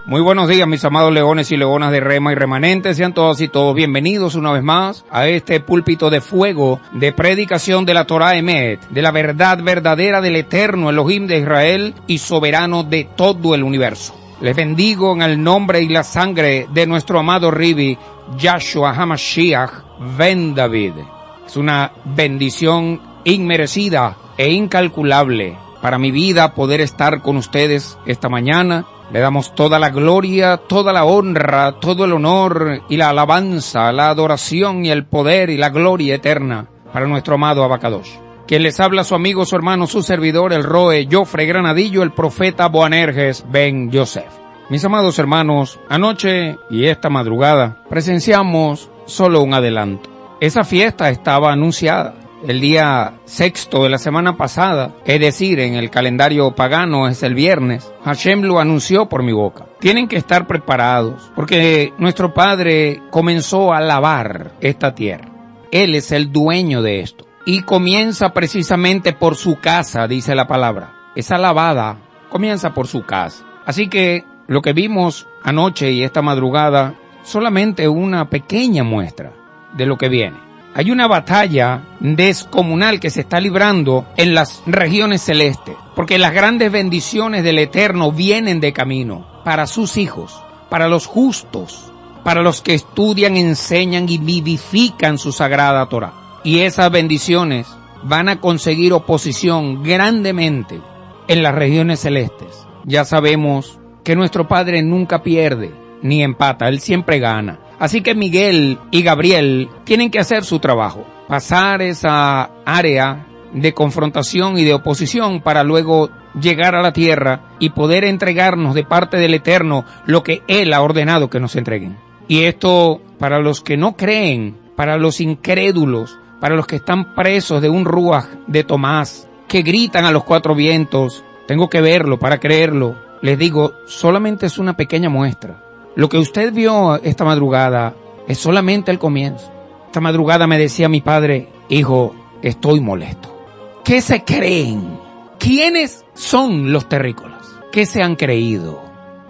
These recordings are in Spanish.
Muy buenos días, mis amados leones y leonas de Rema y Remanentes. Sean todos y todos bienvenidos una vez más a este púlpito de fuego de predicación de la Torah Emet, de la verdad verdadera del eterno Elohim de Israel y soberano de todo el universo. Les bendigo en el nombre y la sangre de nuestro amado Ribi, Yahshua HaMashiach ben David. Es una bendición inmerecida e incalculable para mi vida poder estar con ustedes esta mañana. Le damos toda la gloria, toda la honra, todo el honor y la alabanza, la adoración y el poder y la gloria eterna para nuestro amado Abacadosh. Quien les habla, su amigo, su hermano, su servidor, el Roe Jofre Granadillo, el profeta Boanerges ben Yosef. Mis amados hermanos, anoche y esta madrugada presenciamos solo un adelanto. Esa fiesta estaba anunciada el día sexto de la semana pasada, es decir, en el calendario pagano es el viernes. Hashem lo anunció por mi boca. Tienen que estar preparados, porque nuestro Padre comenzó a lavar esta tierra. Él es el dueño de esto. Y comienza precisamente por su casa, dice la palabra. Esa lavada comienza por su casa. Así que lo que vimos anoche y esta madrugada, solamente una pequeña muestra de lo que viene. Hay una batalla descomunal que se está librando en las regiones celestes, porque las grandes bendiciones del Eterno vienen de camino para sus hijos, para los justos, para los que estudian, enseñan y vivifican su sagrada Torah. Y esas bendiciones van a conseguir oposición grandemente en las regiones celestes. Ya sabemos que nuestro Padre nunca pierde ni empata, Él siempre gana. Así que Miguel y Gabriel tienen que hacer su trabajo, pasar esa área de confrontación y de oposición para luego llegar a la tierra y poder entregarnos de parte del Eterno lo que Él ha ordenado que nos entreguen. Y esto para los que no creen, para los incrédulos, para los que están presos de un ruaj de Tomás, que gritan a los cuatro vientos, tengo que verlo para creerlo. Les digo, solamente es una pequeña muestra. Lo que usted vio esta madrugada es solamente el comienzo. Esta madrugada me decía mi padre, hijo, estoy molesto. ¿Qué se creen? ¿Quiénes son los terrícolas? ¿Qué se han creído?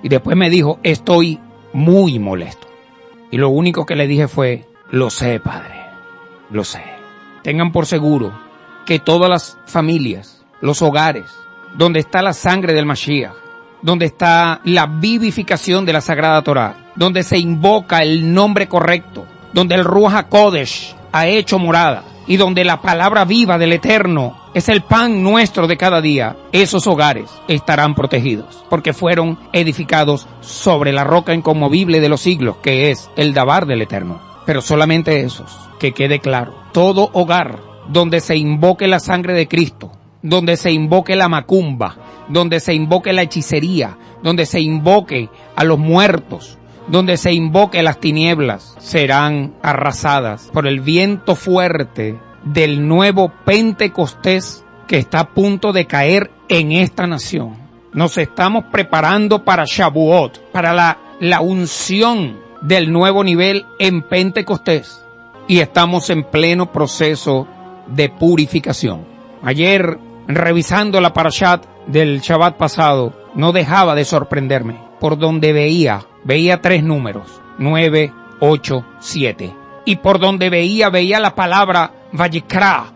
Y después me dijo, estoy muy molesto. Y lo único que le dije fue, lo sé, padre, lo sé. Tengan por seguro que todas las familias, los hogares, donde está la sangre del Mashiach, donde está la vivificación de la Sagrada Torah, donde se invoca el nombre correcto, donde el Ruach HaKodesh ha hecho morada y donde la palabra viva del Eterno es el pan nuestro de cada día, esos hogares estarán protegidos, porque fueron edificados sobre la roca inconmovible de los siglos, que es el Dabar del Eterno. Pero solamente esos, que quede claro, todo hogar donde se invoque la sangre de Cristo, donde se invoque la macumba, donde se invoque la hechicería, donde se invoque a los muertos, donde se invoque las tinieblas, serán arrasadas por el viento fuerte del nuevo Pentecostés que está a punto de caer en esta nación. Nos estamos preparando para Shavuot, para la unción del nuevo nivel en Pentecostés, y estamos en pleno proceso de purificación. Ayer, revisando la parashat del Shabbat pasado, no dejaba de sorprenderme por donde veía 3 números, 9, 8, 7. Y por donde veía la palabra Vayikra,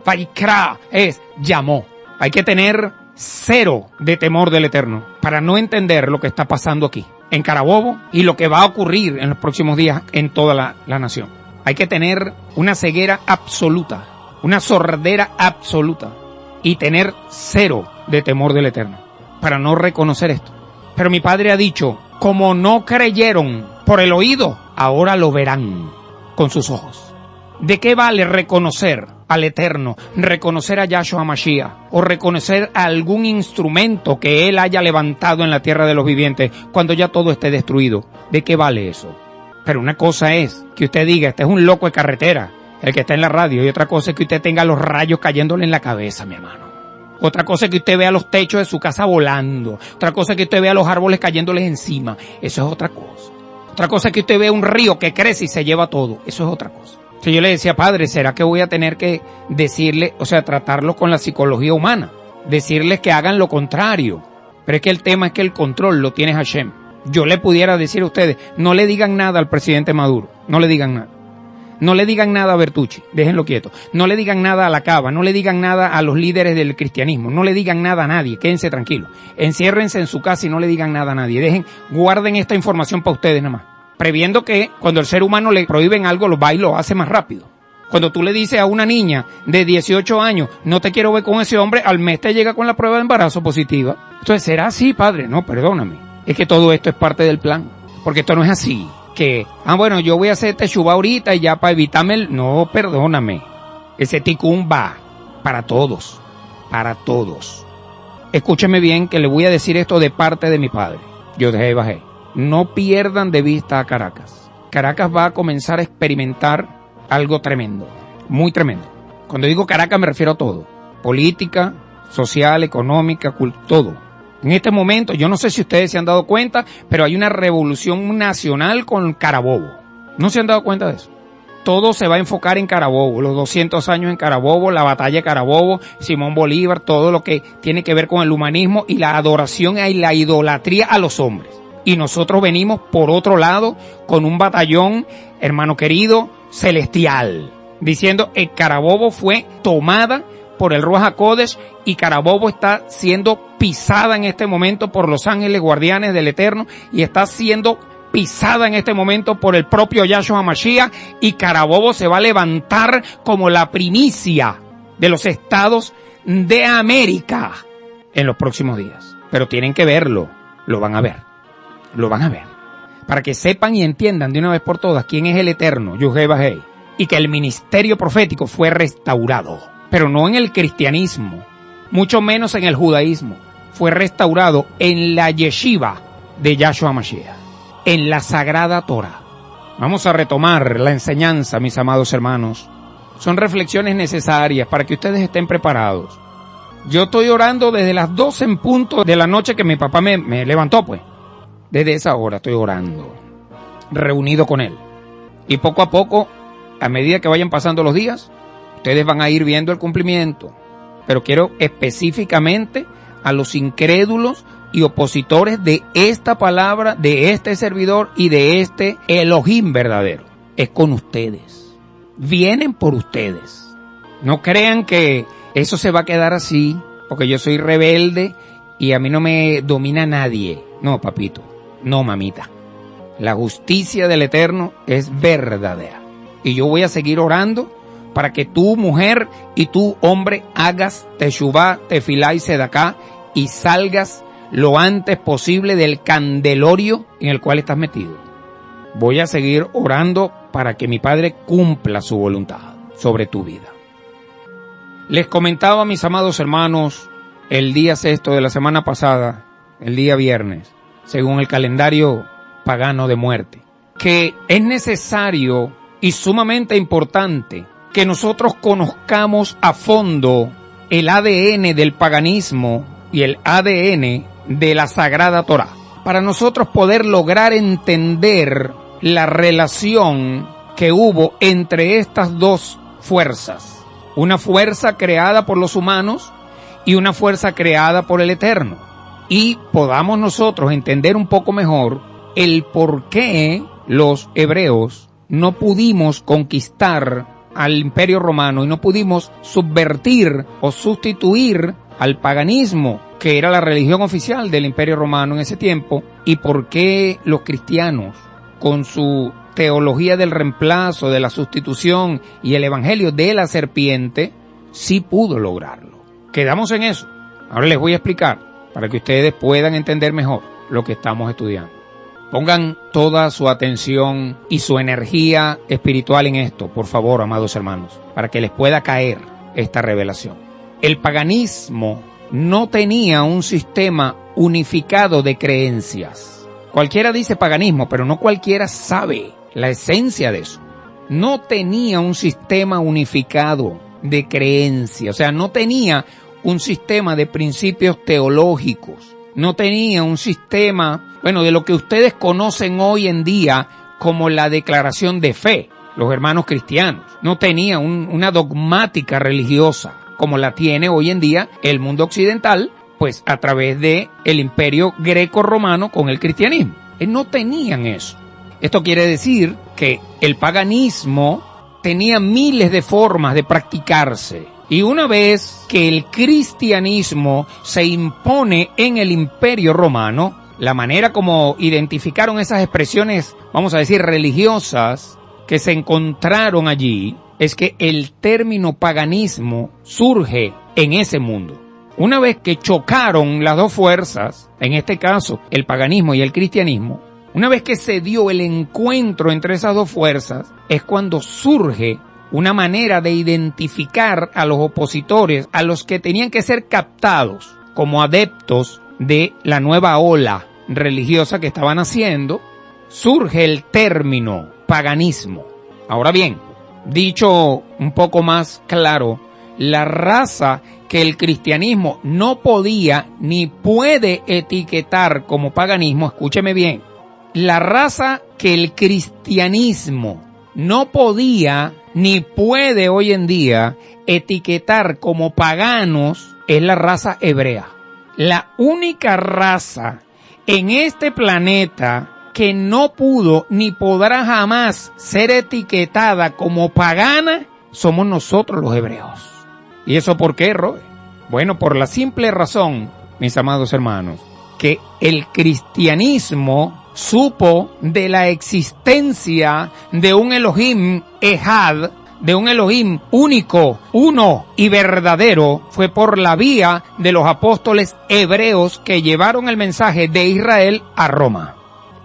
es llamó. Hay que tener 0 de temor del Eterno para no entender lo que está pasando aquí, en Carabobo, y lo que va a ocurrir en los próximos días en toda la nación. Hay que tener una ceguera absoluta, una sordera absoluta, y tener 0 de temor del Eterno, para no reconocer esto. Pero mi padre ha dicho, como no creyeron por el oído, ahora lo verán con sus ojos. ¿De qué vale reconocer al Eterno, reconocer a Yahshua HaMashiach, o reconocer a algún instrumento que Él haya levantado en la tierra de los vivientes, cuando ya todo esté destruido? ¿De qué vale eso? Pero una cosa es que usted diga, este es un loco de carretera, el que está en la radio, y otra cosa es que usted tenga los rayos cayéndole en la cabeza, mi hermano. Otra cosa es que usted vea los techos de su casa volando. Otra cosa es que usted vea los árboles cayéndoles encima. Eso es otra cosa. Otra cosa es que usted vea un río que crece y se lleva todo. Eso es otra cosa. Si yo le decía, padre, ¿será que voy a tener que decirle, tratarlo con la psicología humana? Decirles que hagan lo contrario. Pero es que el tema es que el control lo tiene Hashem. Yo le pudiera decir a ustedes, no le digan nada al presidente Maduro, no le digan nada. No le digan nada a Bertucci, déjenlo quieto. No le digan nada a la Cava, no le digan nada a los líderes del cristianismo, no le digan nada a nadie, quédense tranquilos. Enciérrense en su casa y no le digan nada a nadie. Guarden esta información para ustedes nada más. Previendo que cuando el ser humano le prohíben algo, lo va y lo hace más rápido. Cuando tú le dices a una niña de 18 años, no te quiero ver con ese hombre, al mes te llega con la prueba de embarazo positiva. Entonces, ¿será así, padre? No, perdóname. Es que todo esto es parte del plan. Porque esto no es así. Que, bueno, yo voy a hacer teshuva ahorita y ya para evitarme el... No, perdóname. Ese ticún va para todos. Para todos. Escúcheme bien que le voy a decir esto de parte de mi padre. Yo dejé bajé. No pierdan de vista a Caracas. Caracas va a comenzar a experimentar algo tremendo. Muy tremendo. Cuando digo Caracas me refiero a todo. Política, social, económica, todo. En este momento, yo no sé si ustedes se han dado cuenta, pero hay una revolución nacional con Carabobo. ¿No se han dado cuenta de eso? Todo se va a enfocar en Carabobo, los 200 años en Carabobo, la batalla de Carabobo, Simón Bolívar, todo lo que tiene que ver con el humanismo y la adoración y la idolatría a los hombres. Y nosotros venimos por otro lado con un batallón, hermano querido, celestial, diciendo que Carabobo fue tomada por el Ruach HaKodesh y Carabobo está siendo pisada en este momento por los ángeles guardianes del Eterno y está siendo pisada en este momento por el propio Yahshua HaMashiach y Carabobo se va a levantar como la primicia de los estados de América en los próximos días. Pero tienen que verlo, lo van a ver, para que sepan y entiendan de una vez por todas quién es el Eterno, Yuhei Bajei, y que el ministerio profético fue restaurado. Pero no en el cristianismo, mucho menos en el judaísmo. Fue restaurado en la yeshiva de Yahshua HaMashiach, en la Sagrada Torah. Vamos a retomar la enseñanza, mis amados hermanos. Son reflexiones necesarias para que ustedes estén preparados. Yo estoy orando desde las 12 en punto de la noche que mi papá me levantó, pues. Desde esa hora estoy orando, reunido con él. Y poco a poco, a medida que vayan pasando los días, ustedes van a ir viendo el cumplimiento, pero quiero específicamente a los incrédulos y opositores de esta palabra, de este servidor y de este Elohim verdadero. Es con ustedes. Vienen por ustedes. No crean que eso se va a quedar así, porque yo soy rebelde y a mí no me domina nadie. No, papito. No, mamita. La justicia del Eterno es verdadera. Y yo voy a seguir orando para que tú, mujer, y tú, hombre, hagas teshuvá, tefilá y sedaká y salgas lo antes posible del candelorio en el cual estás metido. Voy a seguir orando para que mi Padre cumpla su voluntad sobre tu vida. Les comentaba, mis amados hermanos, el día sexto de la semana pasada, el día viernes, según el calendario pagano de muerte, que es necesario y sumamente importante que nosotros conozcamos a fondo el ADN del paganismo y el ADN de la Sagrada Torah, para nosotros poder lograr entender la relación que hubo entre estas dos fuerzas, una fuerza creada por los humanos y una fuerza creada por el Eterno, y podamos nosotros entender un poco mejor el por qué los hebreos no pudimos conquistar al Imperio Romano y no pudimos subvertir o sustituir al paganismo, que era la religión oficial del Imperio Romano en ese tiempo, y por qué los cristianos, con su teología del reemplazo, de la sustitución y el evangelio de la serpiente, sí pudo lograrlo. Quedamos en eso. Ahora les voy a explicar para que ustedes puedan entender mejor lo que estamos estudiando. Pongan toda su atención y su energía espiritual en esto, por favor, amados hermanos, para que les pueda caer esta revelación. El paganismo no tenía un sistema unificado de creencias. Cualquiera dice paganismo, pero no cualquiera sabe la esencia de eso. No tenía un sistema unificado de creencias, o sea, no tenía un sistema de principios teológicos. No tenía un sistema, de lo que ustedes conocen hoy en día como la declaración de fe, los hermanos cristianos. No tenía una dogmática religiosa como la tiene hoy en día el mundo occidental, pues a través de el imperio greco-romano con el cristianismo. no tenían eso. Esto quiere decir que el paganismo tenía miles de formas de practicarse. Y una vez que el cristianismo se impone en el Imperio Romano, la manera como identificaron esas expresiones, vamos a decir, religiosas que se encontraron allí, es que el término paganismo surge en ese mundo. Una vez que chocaron las dos fuerzas, en este caso el paganismo y el cristianismo, una vez que se dio el encuentro entre esas dos fuerzas, es cuando surge una manera de identificar a los opositores, a los que tenían que ser captados como adeptos de la nueva ola religiosa que estaban haciendo. Surge el término paganismo. Ahora bien, dicho un poco más claro, la raza que el cristianismo no podía ni puede etiquetar como paganismo, escúcheme bien, la raza que el cristianismo no podía ni puede hoy en día etiquetar como paganos es la raza hebrea. La única raza en este planeta que no pudo ni podrá jamás ser etiquetada como pagana somos nosotros los hebreos. ¿Y eso por qué, Roy? Bueno, por la simple razón, mis amados hermanos, que el cristianismo supo de la existencia de un Elohim Ejad, de un Elohim único, uno y verdadero, fue por la vía de los apóstoles hebreos que llevaron el mensaje de Israel a Roma.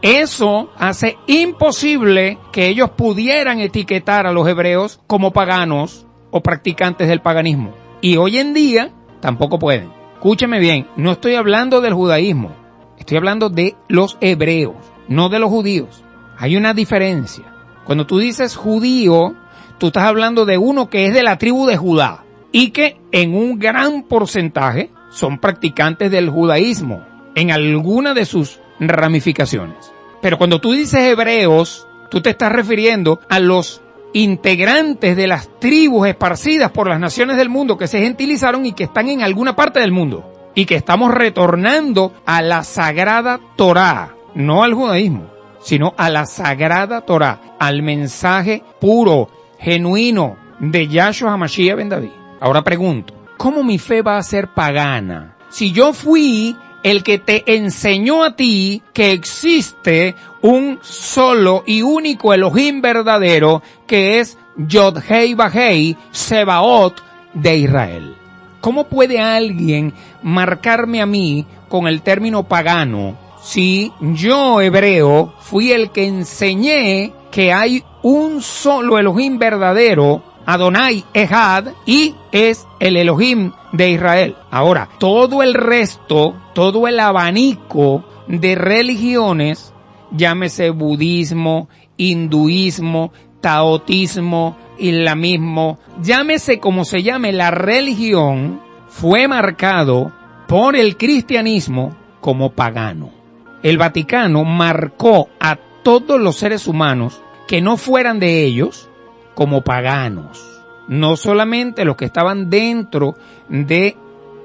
Eso hace imposible que ellos pudieran etiquetar a los hebreos como paganos o practicantes del paganismo. Y hoy en día tampoco pueden. Escúcheme bien, no estoy hablando del judaísmo. Estoy hablando de los hebreos, no de los judíos. Hay una diferencia. Cuando tú dices judío, tú estás hablando de uno que es de la tribu de Judá y que en un gran porcentaje son practicantes del judaísmo en alguna de sus ramificaciones. Pero cuando tú dices hebreos, tú te estás refiriendo a los integrantes de las tribus esparcidas por las naciones del mundo que se gentilizaron y que están en alguna parte del mundo. Y que estamos retornando a la sagrada Torá, no al judaísmo, sino a la sagrada Torá, al mensaje puro, genuino de Yahshua HaMashiach ben David. Ahora pregunto, ¿cómo mi fe va a ser pagana? Si yo fui el que te enseñó a ti que existe un solo y único Elohim verdadero, que es Yod-Hei Vah-Hei, Sebaot de Israel. ¿Cómo puede alguien marcarme a mí con el término pagano si yo, hebreo, fui el que enseñé que hay un solo Elohim verdadero, Adonai Ejad, y es el Elohim de Israel? Ahora, todo el resto, todo el abanico de religiones, llámese budismo, hinduismo, taoísmo, islamismo, llámese como se llame la religión, fue marcado por el cristianismo como pagano. El Vaticano marcó a todos los seres humanos que no fueran de ellos como paganos. No solamente los que estaban dentro de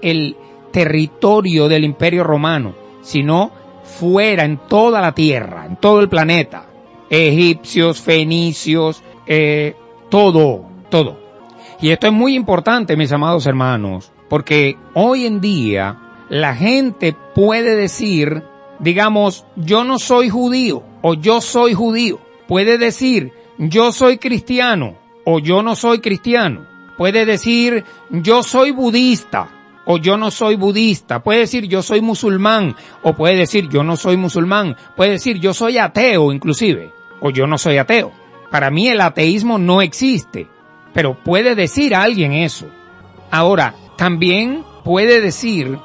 el territorio del Imperio Romano, sino fuera en toda la tierra, en todo el planeta. Egipcios, fenicios, todo. Y esto es muy importante, mis amados hermanos, porque hoy en día la gente puede decir, digamos, yo no soy judío o yo soy judío. Puede decir, yo soy cristiano o yo no soy cristiano. Puede decir, yo soy budista o yo no soy budista. Puede decir, yo soy musulmán o puede decir, yo no soy musulmán. Puede decir, yo soy ateo inclusive o yo no soy ateo. Para mí el ateísmo no existe, pero puede decir a alguien eso. Ahora, también puede decir,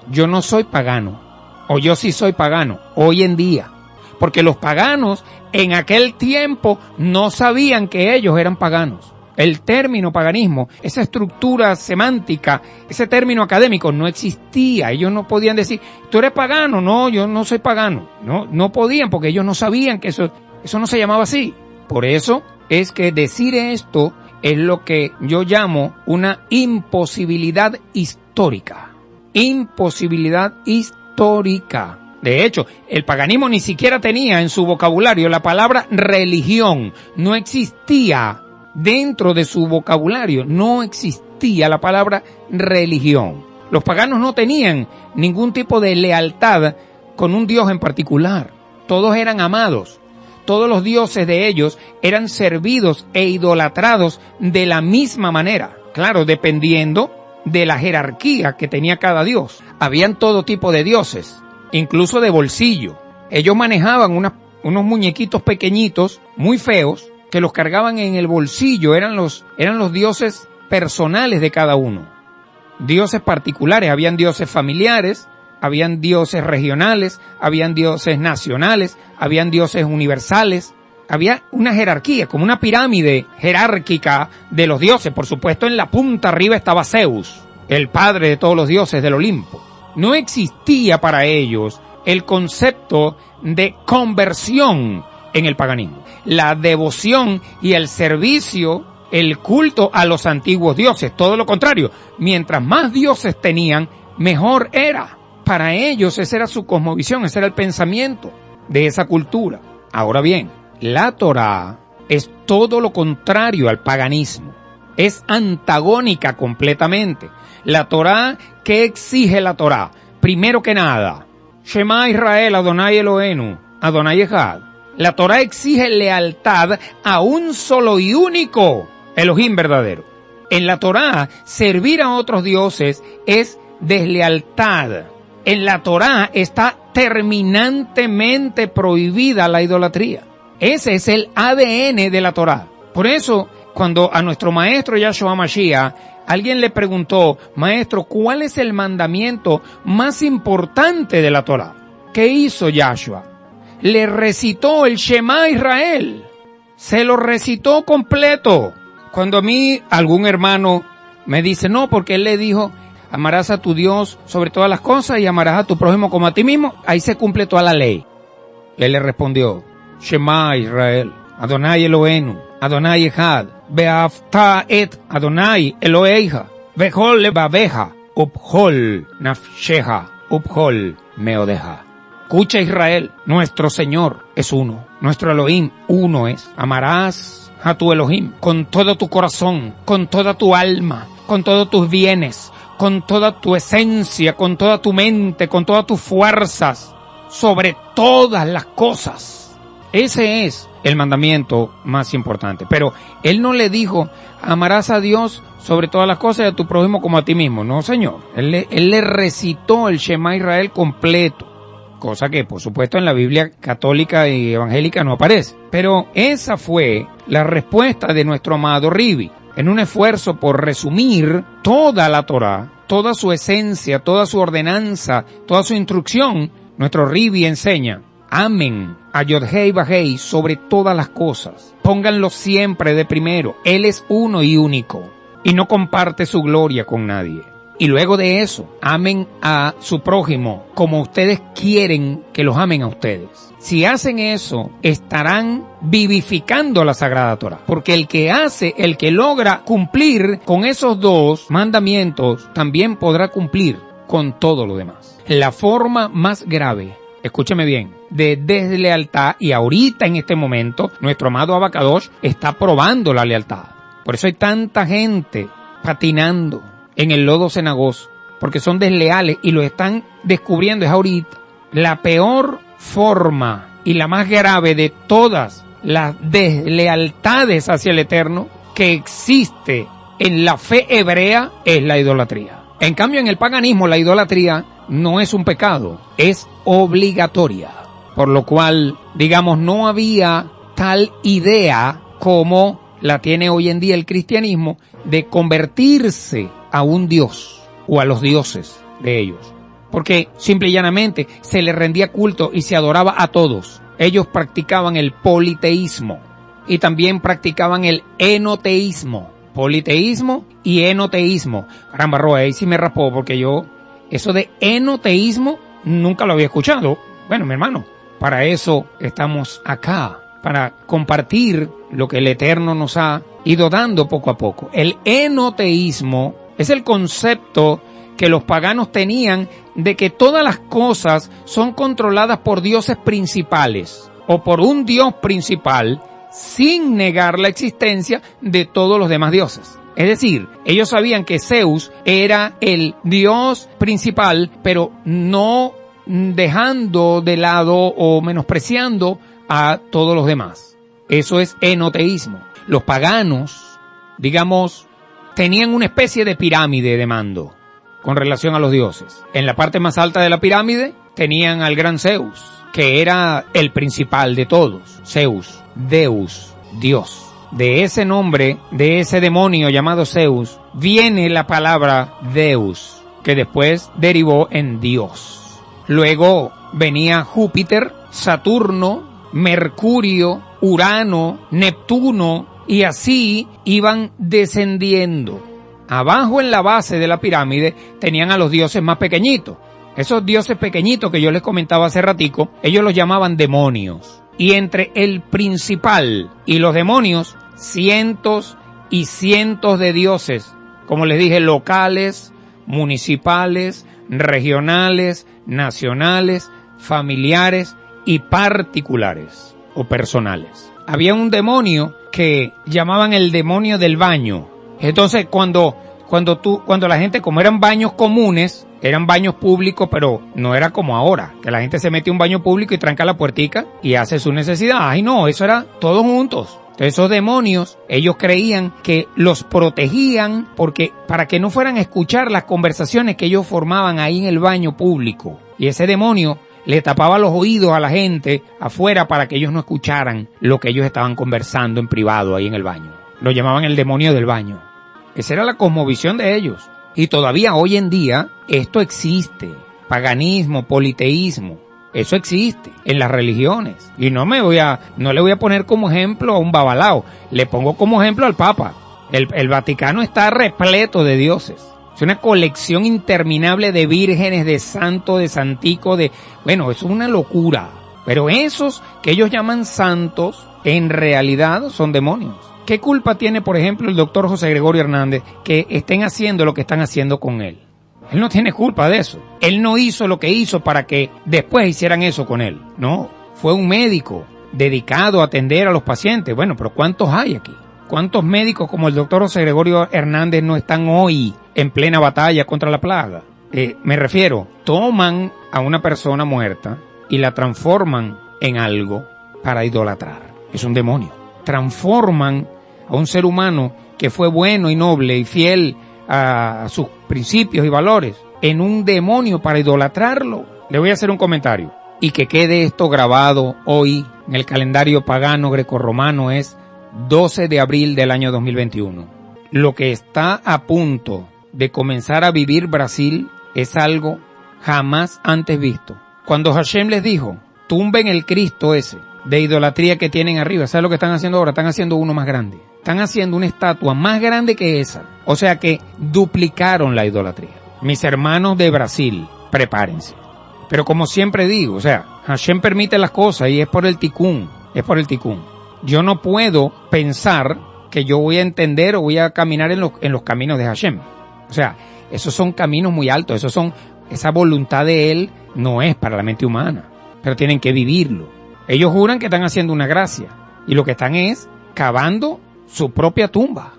yo no soy pagano, o yo sí soy pagano, hoy en día. Porque los paganos en aquel tiempo no sabían que ellos eran paganos. El término paganismo, esa estructura semántica, ese término académico no existía. Ellos no podían decir, tú eres pagano, no, yo no soy pagano. No podían porque ellos no sabían que eso no se llamaba así. Por eso es que decir esto es lo que yo llamo una imposibilidad histórica. Imposibilidad histórica. De hecho, el paganismo ni siquiera tenía en su vocabulario la palabra religión. No existía dentro de su vocabulario, no existía la palabra religión. Los paganos no tenían ningún tipo de lealtad con un dios en particular. Todos eran amados. Todos los dioses de ellos eran servidos e idolatrados de la misma manera. Claro, dependiendo de la jerarquía que tenía cada dios. Habían todo tipo de dioses, incluso de bolsillo. Ellos manejaban unos muñequitos pequeñitos, muy feos, que los cargaban en el bolsillo. Eran los dioses personales de cada uno. Dioses particulares, habían dioses familiares, habían dioses regionales, habían dioses nacionales, habían dioses universales. Había una jerarquía, como una pirámide jerárquica de los dioses. Por supuesto, en la punta arriba estaba Zeus, el padre de todos los dioses del Olimpo. No existía para ellos el concepto de conversión en el paganismo. La devoción y el servicio, el culto a los antiguos dioses, todo lo contrario. Mientras más dioses tenían, mejor era. Para ellos esa era su cosmovisión, ese era el pensamiento de esa cultura. Ahora bien, la Torá es todo lo contrario al paganismo. Es antagónica completamente. La Torá, ¿qué exige la Torá? Primero que nada, Shema Israel, Adonai Eloheinu, Adonai Echad. La Torá exige lealtad a un solo y único Elohim verdadero. En la Torá, servir a otros dioses es deslealtad. En la Torá está terminantemente prohibida la idolatría. Ese es el ADN de la Torá. Por eso, cuando a nuestro maestro Yahshua Mashiach, alguien le preguntó, maestro, ¿cuál es el mandamiento más importante de la Torá? ¿Qué hizo Yahshua? Le recitó el Shema Israel. Se lo recitó completo. Cuando a mí algún hermano me dice, no, porque él le dijo, amarás a tu Dios sobre todas las cosas y amarás a tu prójimo como a ti mismo, ahí se cumple toda la ley. Él le respondió, Shema Israel, Adonai Eloheinu, Adonai Echad, Be'afta et Adonai Eloheija, Bechol levaveja, Ubhol nafsheja, Ubhol meodeja. Escucha Israel, nuestro Señor es uno, nuestro Elohim uno es. Amarás a tu Elohim con todo tu corazón, con toda tu alma, con todos tus bienes, con toda tu esencia, con toda tu mente, con todas tus fuerzas, sobre todas las cosas. Ese es el mandamiento más importante. Pero él no le dijo, amarás a Dios sobre todas las cosas y a tu prójimo como a ti mismo. No, señor. Él le recitó el Shema Israel completo. Cosa que, por supuesto, en la Biblia católica y evangélica no aparece. Pero esa fue la respuesta de nuestro amado Ribi. En un esfuerzo por resumir toda la Torá, toda su esencia, toda su ordenanza, toda su instrucción, nuestro Ribi enseña, amen a Yod-Hei Vah-Hei sobre todas las cosas. Pónganlo siempre de primero. Él es uno y único y no comparte su gloria con nadie. Y luego de eso, amen a su prójimo como ustedes quieren que los amen a ustedes. Si hacen eso, estarán vivificando la Sagrada Torá. Porque el que logra cumplir con esos dos mandamientos, también podrá cumplir con todo lo demás. La forma más grave, escúcheme bien, de deslealtad, y ahorita en este momento, nuestro amado Abacadosh está probando la lealtad. Por eso hay tanta gente patinando en el lodo cenagoso, porque son desleales y lo están descubriendo es ahorita. La peor forma y la más grave de todas las deslealtades hacia el Eterno que existe en la fe hebrea es la idolatría. En cambio, en el paganismo la idolatría no es un pecado, es obligatoria. Por lo cual, digamos, no había tal idea como la tiene hoy en día el cristianismo de convertirse a un dios o a los dioses de ellos. Porque simple y llanamente se le rendía culto y se adoraba a todos. Ellos practicaban el politeísmo y también practicaban el enoteísmo. Politeísmo y enoteísmo. Caramba, Roa, ahí sí me raspó porque yo eso de enoteísmo nunca lo había escuchado. Bueno, mi hermano, para eso estamos acá, para compartir lo que el Eterno nos ha ido dando poco a poco. El enoteísmo es el concepto que los paganos tenían de que todas las cosas son controladas por dioses principales o por un dios principal sin negar la existencia de todos los demás dioses. Es decir, ellos sabían que Zeus era el dios principal, pero no dejando de lado o menospreciando a todos los demás. Eso es enoteísmo. Los paganos, digamos, tenían una especie de pirámide de mando con relación a los dioses. En la parte más alta de la pirámide tenían al gran Zeus, que era el principal de todos. Zeus, Deus, Dios. De ese nombre, de ese demonio llamado Zeus, viene la palabra Deus, que después derivó en Dios. Luego venía Júpiter, Saturno, Mercurio, Urano, Neptuno, y así iban descendiendo. Abajo en la base de la pirámide tenían a los dioses más pequeñitos. Esos dioses pequeñitos que yo les comentaba hace ratico, ellos los llamaban demonios. Y entre el principal y los demonios, cientos y cientos de dioses, como les dije, locales, municipales, regionales, nacionales, familiares y particulares o personales. Había un demonio que llamaban el demonio del baño. Entonces cuando la gente, como eran baños comunes, eran baños públicos, pero no era como ahora, que la gente se mete a un baño público y tranca la puertica y hace su necesidad. Ay no, eso era todos juntos. Entonces esos demonios, ellos creían que los protegían porque para que no fueran a escuchar las conversaciones que ellos formaban ahí en el baño público. Y ese demonio le tapaba los oídos a la gente afuera para que ellos no escucharan lo que ellos estaban conversando en privado ahí en el baño. Lo llamaban el demonio del baño. Esa era la cosmovisión de ellos. Y todavía hoy en día esto existe. Paganismo, politeísmo. Eso existe en las religiones. Y no le voy a poner como ejemplo a un babalao. Le pongo como ejemplo al Papa. El Vaticano está repleto de dioses. Es una colección interminable de vírgenes, de santos, de santicos, bueno, es una locura. Pero esos que ellos llaman santos, en realidad son demonios. ¿Qué culpa tiene, por ejemplo, el doctor José Gregorio Hernández que estén haciendo lo que están haciendo con él? Él no tiene culpa de eso. Él no hizo lo que hizo para que después hicieran eso con él. No, fue un médico dedicado a atender a los pacientes. Bueno, pero ¿cuántos hay aquí? ¿Cuántos médicos como el doctor José Gregorio Hernández no están hoy en plena batalla contra la plaga? Me refiero, toman a una persona muerta y la transforman en algo para idolatrar. Es un demonio. Transforman a un ser humano que fue bueno y noble y fiel a sus principios y valores en un demonio para idolatrarlo. Le voy a hacer un comentario y que quede esto grabado hoy en el calendario pagano grecorromano. Es 12 de abril del año 2021. Lo que está a punto de comenzar a vivir Brasil es algo jamás antes visto. Cuando Hashem les dijo, tumben el Cristo ese de idolatría que tienen arriba, ¿sabes lo que están haciendo ahora? Están haciendo uno más grande. Están haciendo una estatua más grande que esa. O sea que duplicaron la idolatría. Mis hermanos de Brasil, prepárense. Pero como siempre digo, o sea, Hashem permite las cosas y es por el tikún. Es por el tikún. Yo no puedo pensar que yo voy a entender o voy a caminar en los caminos de Hashem. O sea, esos son caminos muy altos. Esa voluntad de Él no es para la mente humana. Pero tienen que vivirlo. Ellos juran que están haciendo una gracia. Y lo que están es cavando su propia tumba.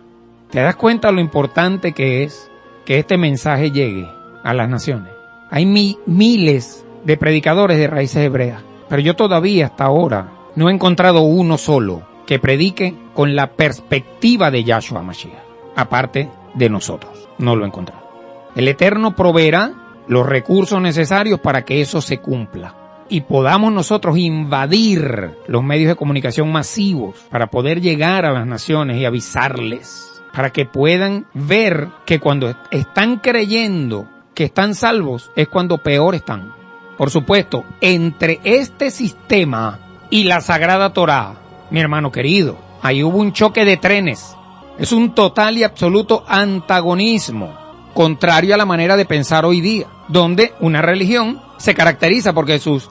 ¿Te das cuenta lo importante que es que este mensaje llegue a las naciones? Hay miles de predicadores de raíces hebreas, pero yo todavía hasta ahora no he encontrado uno solo que predique con la perspectiva de Yahshua Mashiach, aparte de nosotros. No lo he encontrado. El Eterno proveerá los recursos necesarios para que eso se cumpla y podamos nosotros invadir los medios de comunicación masivos para poder llegar a las naciones y avisarles, para que puedan ver que cuando están creyendo que están salvos es cuando peor están. Por supuesto, entre este sistema y la Sagrada Torá, mi hermano querido, ahí hubo un choque de trenes. Es un total y absoluto antagonismo, contrario a la manera de pensar hoy día, donde una religión se caracteriza porque sus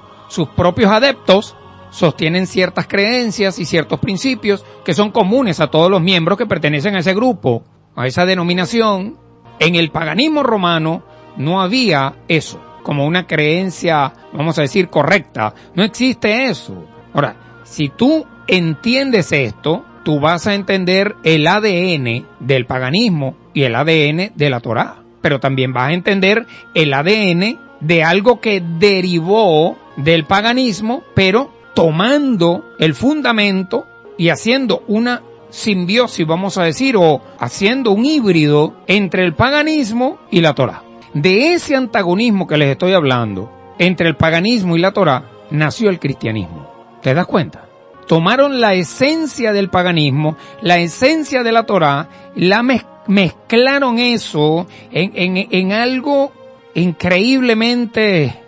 propios adeptos sostienen ciertas creencias y ciertos principios que son comunes a todos los miembros que pertenecen a ese grupo, a esa denominación. En el paganismo romano no había eso como una creencia, vamos a decir, correcta. No existe eso. Ahora, si tú entiendes esto, tú vas a entender el ADN del paganismo y el ADN de la Torá. Pero también vas a entender el ADN de algo que derivó del paganismo, pero tomando el fundamento y haciendo una simbiosis, vamos a decir, o haciendo un híbrido entre el paganismo y la Torá. De ese antagonismo que les estoy hablando, entre el paganismo y la Torá, nació el cristianismo. ¿Te das cuenta? Tomaron la esencia del paganismo, la esencia de la Torá, la mezclaron eso en algo increíblemente,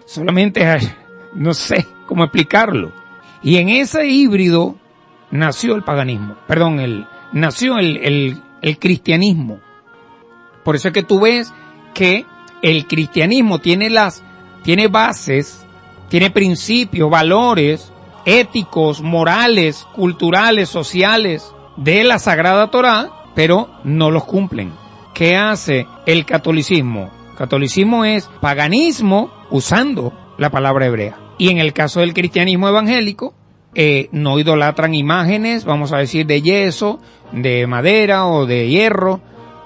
solamente no sé cómo explicarlo. Y en ese híbrido nació el paganismo, nació el cristianismo. Por eso es que tú ves que el cristianismo tiene bases, tiene principios, valores éticos, morales, culturales, sociales de la Sagrada Torá, pero no los cumplen. ¿Qué hace el catolicismo? Catolicismo es paganismo usando la palabra hebrea. Y en el caso del cristianismo evangélico, no idolatran imágenes, vamos a decir, de yeso, de madera o de hierro,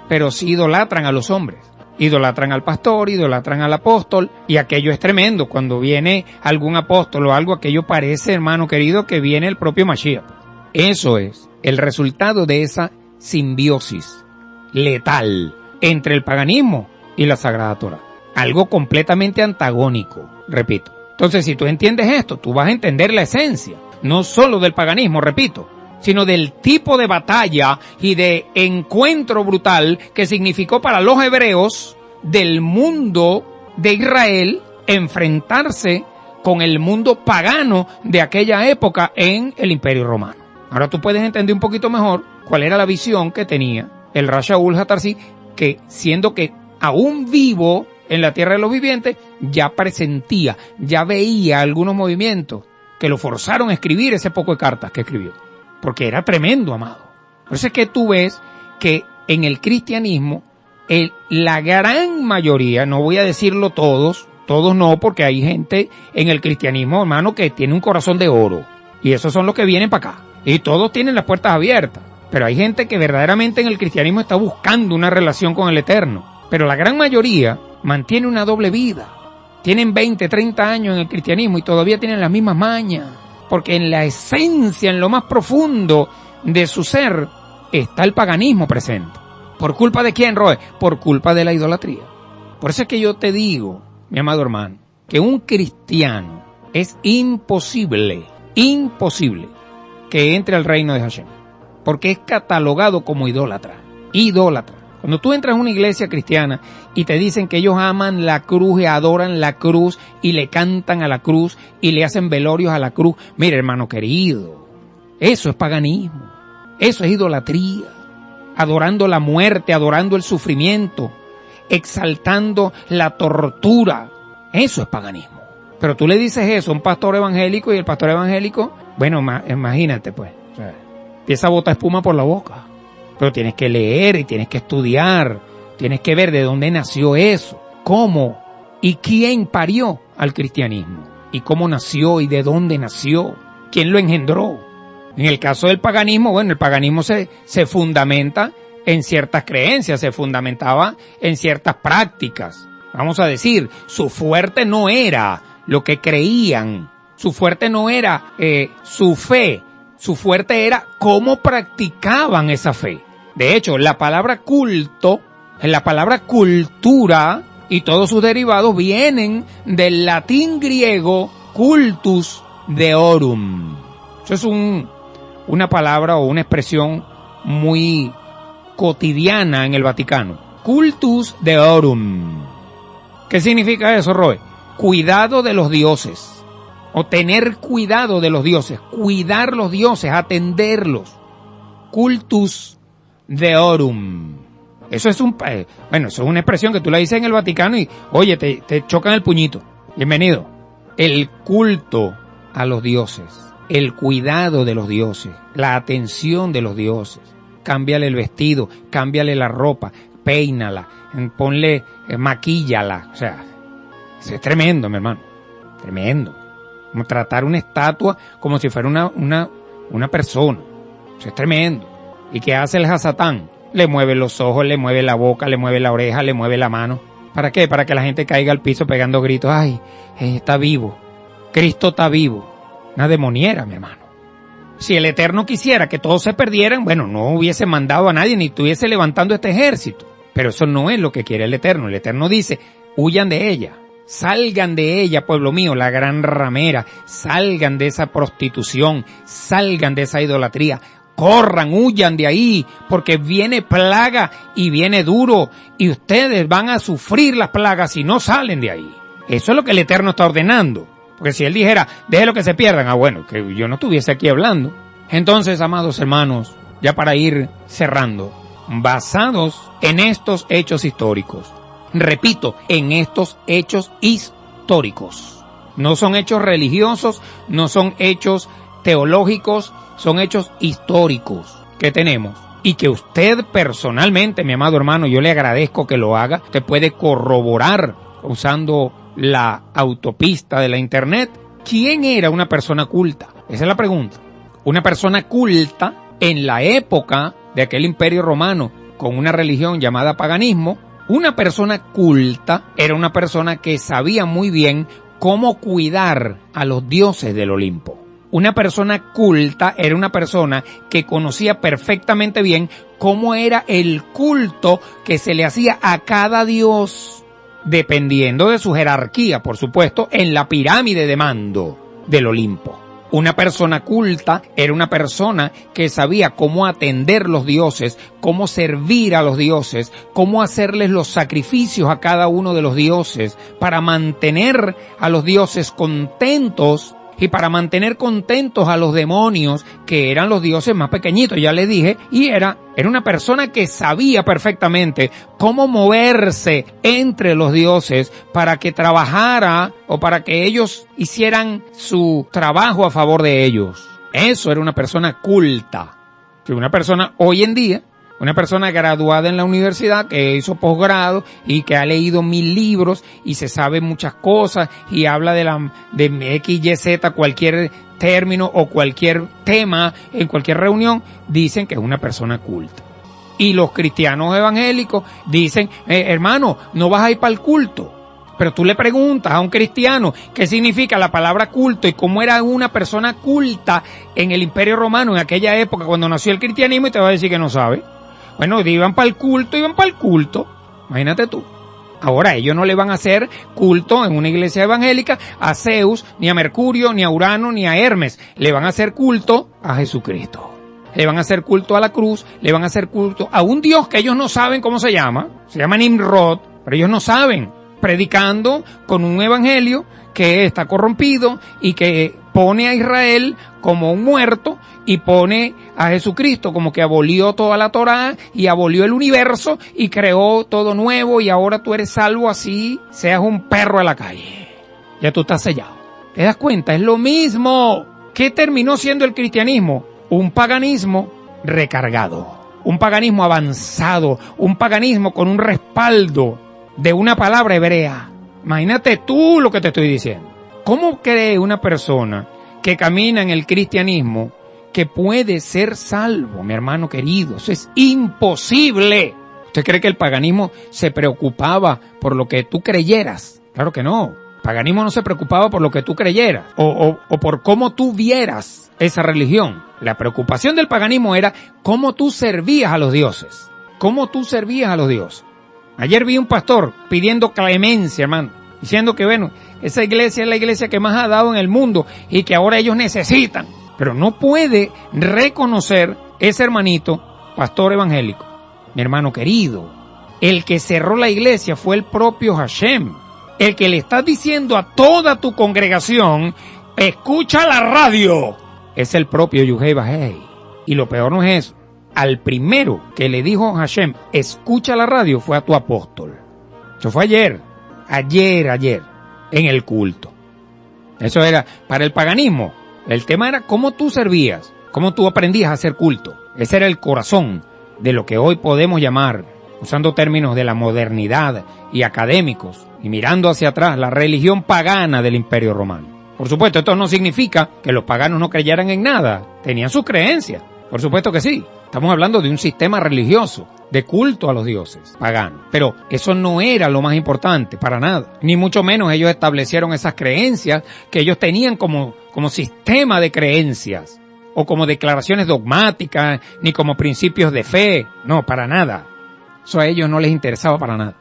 pero sí idolatran a los hombres. Idolatran al pastor, idolatran al apóstol, y aquello es tremendo. Cuando viene algún apóstol o algo, aquello parece, hermano querido, que viene el propio Mashiach. Eso es el resultado de esa simbiosis letal entre el paganismo y la Sagrada Torá. Algo completamente antagónico, repito. Entonces, si tú entiendes esto, tú vas a entender la esencia, no solo del paganismo, repito, sino del tipo de batalla y de encuentro brutal que significó para los hebreos del mundo de Israel enfrentarse con el mundo pagano de aquella época en el Imperio Romano. Ahora tú puedes entender un poquito mejor cuál era la visión que tenía el Ra Shaul HaTarsi, que siendo que aún vivo en la tierra de los vivientes, ya presentía, ya veía algunos movimientos que lo forzaron a escribir ese poco de cartas que escribió. Porque era tremendo, amado. Por eso es que tú ves que en el cristianismo, la gran mayoría, no voy a decirlo todos no, porque hay gente en el cristianismo, hermano, que tiene un corazón de oro. Y esos son los que vienen para acá. Y todos tienen las puertas abiertas. Pero hay gente que verdaderamente en el cristianismo está buscando una relación con el Eterno. Pero la gran mayoría mantiene una doble vida. Tienen 20, 30 años en el cristianismo y todavía tienen las mismas mañas. Porque en la esencia, en lo más profundo de su ser, está el paganismo presente. ¿Por culpa de quién, Roe? Por culpa de la idolatría. Por eso es que yo te digo, mi amado hermano, que un cristiano es imposible que entre al reino de Hashem. Porque es catalogado como idólatra. Cuando tú entras a una iglesia cristiana y te dicen que ellos aman la cruz y adoran la cruz y le cantan a la cruz y le hacen velorios a la cruz, mire, hermano querido, eso es paganismo, eso es idolatría, adorando la muerte, adorando el sufrimiento, exaltando la tortura, eso es paganismo. Pero tú le dices eso a un pastor evangélico y el pastor evangélico, bueno, imagínate pues, o sea, empieza a botar espuma por la boca. Pero tienes que leer y tienes que estudiar, tienes que ver de dónde nació eso, cómo y quién parió al cristianismo, y cómo nació y de dónde nació, quién lo engendró. En el caso del paganismo, bueno, el paganismo se fundamenta en ciertas creencias, se fundamentaba en ciertas prácticas. Vamos a decir, su fuerte no era lo que creían, su fuerte no era su fe, su fuerte era cómo practicaban esa fe. De hecho, la palabra culto, la palabra cultura y todos sus derivados vienen del latín griego cultus deorum. Eso es una palabra o una expresión muy cotidiana en el Vaticano. Cultus deorum. ¿Qué significa eso, Roe? Cuidado de los dioses. O tener cuidado de los dioses. Cuidar los dioses, atenderlos. Cultus deorum. Eso es eso es una expresión que tú la dices en el Vaticano y, oye, te chocan el puñito. Bienvenido. El culto a los dioses, el cuidado de los dioses, la atención de los dioses. Cámbiale el vestido, cámbiale la ropa, peínala, ponle, maquíllala. O sea, eso es tremendo, mi hermano. Tremendo. Como tratar una estatua como si fuera una persona. Eso es tremendo. ¿Y qué hace el Hasatán? Le mueve los ojos, le mueve la boca, le mueve la oreja, le mueve la mano. ¿Para qué? Para que la gente caiga al piso pegando gritos. ¡Ay, está vivo! Cristo está vivo. Una demoniera, mi hermano. Si el Eterno quisiera que todos se perdieran, bueno, no hubiese mandado a nadie ni estuviese levantando este ejército. Pero eso no es lo que quiere el Eterno. El Eterno dice, huyan de ella. Salgan de ella, pueblo mío, la gran ramera. Salgan de esa prostitución. Salgan de esa idolatría. Corran, huyan de ahí, porque viene plaga y viene duro. Y ustedes van a sufrir las plagas si no salen de ahí. Eso es lo que el Eterno está ordenando. Porque si Él dijera, déjelo que se pierdan, bueno, que yo no estuviese aquí hablando. Entonces, amados hermanos, ya para ir cerrando, basados en estos hechos históricos. Repito, en estos hechos históricos. No son hechos religiosos, no son hechos teológicos, son hechos históricos que tenemos. Y que usted personalmente, mi amado hermano, yo le agradezco que lo haga. Usted puede corroborar usando la autopista de la internet. ¿Quién era una persona culta? Esa es la pregunta. Una persona culta en la época de aquel imperio romano con una religión llamada paganismo. Una persona culta era una persona que sabía muy bien cómo cuidar a los dioses del Olimpo. Una persona culta era una persona que conocía perfectamente bien cómo era el culto que se le hacía a cada dios, dependiendo de su jerarquía, por supuesto, en la pirámide de mando del Olimpo. Una persona culta era una persona que sabía cómo atender los dioses, cómo servir a los dioses, cómo hacerles los sacrificios a cada uno de los dioses para mantener a los dioses contentos y para mantener contentos a los demonios, que eran los dioses más pequeñitos, ya les dije, y era una persona que sabía perfectamente cómo moverse entre los dioses para que trabajara o para que ellos hicieran su trabajo a favor de ellos. Eso era una persona culta. Que una persona hoy en día, una persona graduada en la universidad que hizo posgrado y que ha leído 1000 libros y se sabe muchas cosas y habla de X, Y, Z, cualquier término o cualquier tema en cualquier reunión, dicen que es una persona culta. Y los cristianos evangélicos dicen, hermano, no vas a ir para el culto. Pero tú le preguntas a un cristiano qué significa la palabra culto y cómo era una persona culta en el Imperio Romano en aquella época cuando nació el cristianismo y te va a decir que no sabe. Bueno, iban para el culto. Imagínate tú. Ahora, ellos no le van a hacer culto en una iglesia evangélica a Zeus, ni a Mercurio, ni a Urano, ni a Hermes. Le van a hacer culto a Jesucristo. Le van a hacer culto a la cruz, le van a hacer culto a un Dios que ellos no saben cómo se llama Nimrod, pero ellos no saben, predicando con un evangelio que está corrompido y que pone a Israel como un muerto y pone a Jesucristo como que abolió toda la Torá y abolió el universo y creó todo nuevo y ahora tú eres salvo así, seas un perro a la calle. Ya tú estás sellado. ¿Te das cuenta? Es lo mismo. ¿Qué terminó siendo el cristianismo? Un paganismo recargado, un paganismo avanzado, un paganismo con un respaldo de una palabra hebrea. Imagínate tú lo que te estoy diciendo. ¿Cómo cree una persona que camina en el cristianismo que puede ser salvo, mi hermano querido? Eso es imposible. ¿Usted cree que el paganismo se preocupaba por lo que tú creyeras? Claro que no. El paganismo no se preocupaba por lo que tú creyeras o por cómo tú vieras esa religión. La preocupación del paganismo era cómo tú servías a los dioses. Cómo tú servías a los dioses. Ayer vi un pastor pidiendo clemencia, hermano, diciendo que bueno, esa iglesia es la iglesia que más ha dado en el mundo y que ahora ellos necesitan. Pero no puede reconocer ese hermanito, pastor evangélico. Mi hermano querido, el que cerró la iglesia fue el propio Hashem. El que le está diciendo a toda tu congregación, escucha la radio, es el propio Yuhei Bajei. Y lo peor no es eso. Al primero que le dijo Hashem, escucha la radio, fue a tu apóstol. Eso fue ayer, en el culto. Eso era para el paganismo. El tema era cómo tú servías, cómo tú aprendías a hacer culto. Ese era el corazón de lo que hoy podemos llamar usando términos de la modernidad y académicos, y mirando hacia atrás, la religión pagana del Imperio Romano. Por supuesto, esto no significa que los paganos no creyeran en nada, tenían sus creencias, por supuesto que sí. Estamos hablando de un sistema religioso, de culto a los dioses paganos. Pero eso no era lo más importante, para nada. Ni mucho menos ellos establecieron esas creencias que ellos tenían como sistema de creencias, o como declaraciones dogmáticas, ni como principios de fe. No, para nada. Eso a ellos no les interesaba para nada.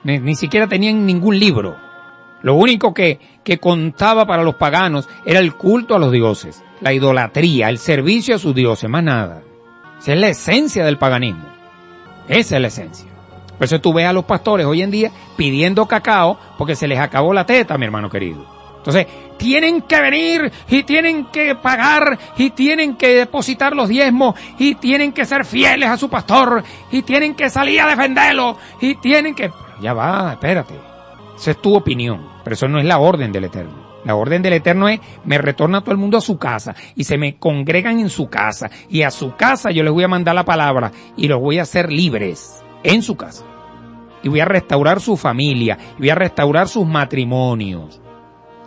Ni siquiera tenían ningún libro. Lo único que contaba para los paganos era el culto a los dioses, la idolatría, el servicio a sus dioses, más nada. Esa es la esencia del paganismo. Esa es la esencia. Por eso tú ves a los pastores hoy en día pidiendo cacao porque se les acabó la teta, mi hermano querido. Entonces, tienen que venir y tienen que pagar y tienen que depositar los diezmos y tienen que ser fieles a su pastor y tienen que salir a defenderlo y tienen que... Ya va, espérate. Esa es tu opinión, pero eso no es la orden del Eterno. La orden del Eterno es, me retorna todo el mundo a su casa y se me congregan en su casa y a su casa yo les voy a mandar la palabra y los voy a hacer libres en su casa. Y voy a restaurar su familia y voy a restaurar sus matrimonios.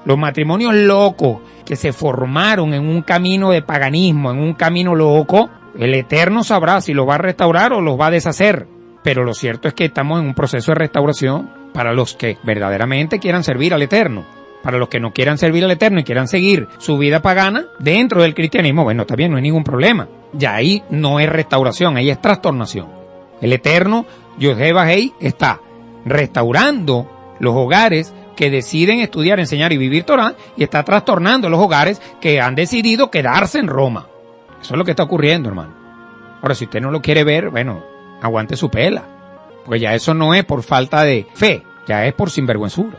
Los matrimonios locos que se formaron en un camino de paganismo, en un camino loco, el Eterno sabrá si los va a restaurar o los va a deshacer. Pero lo cierto es que estamos en un proceso de restauración para los que verdaderamente quieran servir al Eterno. Para los que no quieran servir al Eterno y quieran seguir su vida pagana dentro del cristianismo, bueno, está bien, no hay ningún problema. Ya ahí no es restauración, ahí es trastornación. El Eterno, Yod-Heh-Vah-Heh, está restaurando los hogares que deciden estudiar, enseñar y vivir Torah, y está trastornando los hogares que han decidido quedarse en Roma. Eso es lo que está ocurriendo, hermano. Ahora, si usted no lo quiere ver, bueno, aguante su pela. Porque ya eso no es por falta de fe, ya es por sinvergüenzura.